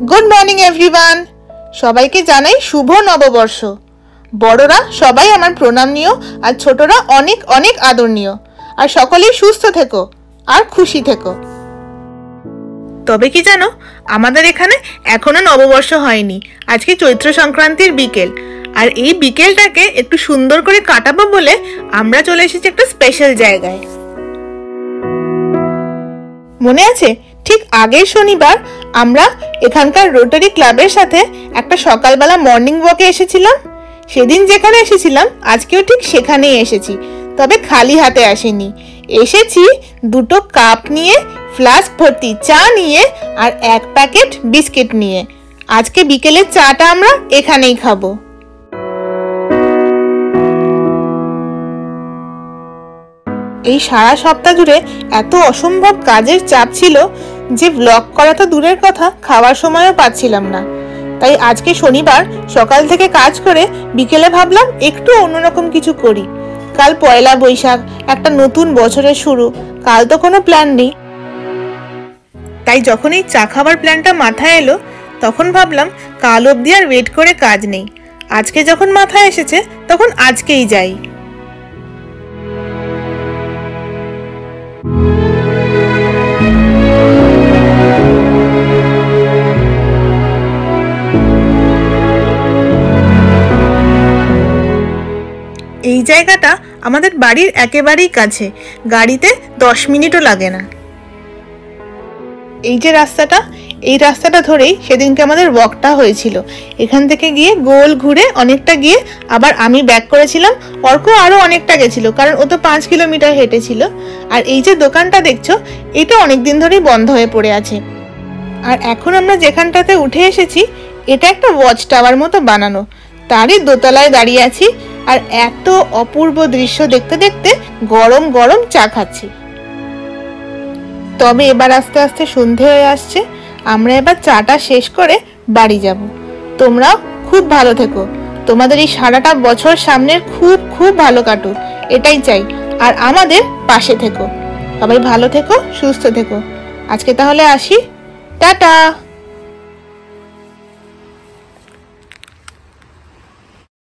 Good morning everyone. সবাইকে জানাই শুভ নববর্ষ। বড়রা সবাই আমার প্রণাম নিও, আর ছোটরা অনেক অনেক আদর নিও। আর সকলেই সুস্থ থেকো আর খুশি থেকো। তবে কি জানো, আমাদের এখানে এখনো নববর্ষ হয়নি। আজকে চৈত্র সংক্রান্তির বিকেল, আর এই বিকেলটাকে একটু সুন্দর করে কাটাবো বলে আমরা চলে এসেছি একটা স্পেশাল জায়গায়। মনে আছে, ঠিক আগের শনিবার আমরা এখানকার রোটারি ক্লাবের সাথে একটা সকালবেলা মর্নিং ওয়াকে এসেছিলাম। সেদিন যেখানে এসেছিলাম আজকেও ঠিক সেখানেই এসেছি, তবে খালি হাতে আসেনি। এসেছি দুটো কাপ নিয়ে, ফ্লাস্ক ভর্তি চা নিয়ে আর এক প্যাকেট বিস্কিট নিয়ে। আজকে বিকেলের চাটা আমরা এখানেই খাবো। এই সারা সপ্তাহ জুড়ে এত অসম্ভব কাজের চাপ ছিল যে ব্লগ করা তো দূরের কথা, খাওয়ার সময়ও পাচ্ছিলাম না। তাই আজকে শনিবার সকাল থেকে কাজ করে বিকেলে ভাবলাম একটু অন্যরকম কিছু করি। কাল পয়লা বৈশাখ, একটা নতুন বছরের শুরু। কাল তো কোনো প্ল্যান নেই, তাই যখন এই চা খাবার প্ল্যানটা মাথায় এলো তখন ভাবলাম কাল অবধি আর ওয়েট করে কাজ নেই। আজকে যখন মাথায় এসেছে তখন আজকেই যাই। এই জায়গাটা আমাদের বাড়ির একেবারেই কাছে, গাড়িতে 10 মিনিটও লাগে না। এই যে রাস্তাটা, এই রাস্তাটা ধরেই সেদিনকে আমাদের ওয়াকটা হয়েছিল। এখান থেকে গিয়ে গোল ঘুরে অনেকটা গিয়ে আবার আমি ব্যাক করেছিলাম। অর্ক আরো অনেকটা গেছিল, কারণ ও তো 5 কিলোমিটার হেঁটেছিল। আর এই যে দোকানটা দেখছো, এটা অনেকদিন ধরেই বন্ধ হয়ে পড়ে আছে। আর এখন আমরা যেখানটাতে উঠে এসেছি এটা একটা ওয়াচ টাওয়ার মতো বানানো, তারই দোতলায় দাঁড়িয়ে আছি। আর এত অপূর্ব দৃশ্য দেখতে দেখতে গরম গরম চা খাচ্ছি। তবে এবার আস্তে আস্তে সন্ধে হয়ে আসছে, আমরা এবার চাটা শেষ করে বাড়ি যাব। তোমরাও খুব ভালো থেকো, তোমাদের এই সারাটা বছর সামনের খুব খুব ভালো কাটুক, এটাই চাই। আর আমাদের পাশে থেকো। সবাই ভালো থেকো, সুস্থ থেকো। আজকে তাহলে আসি, টাটা।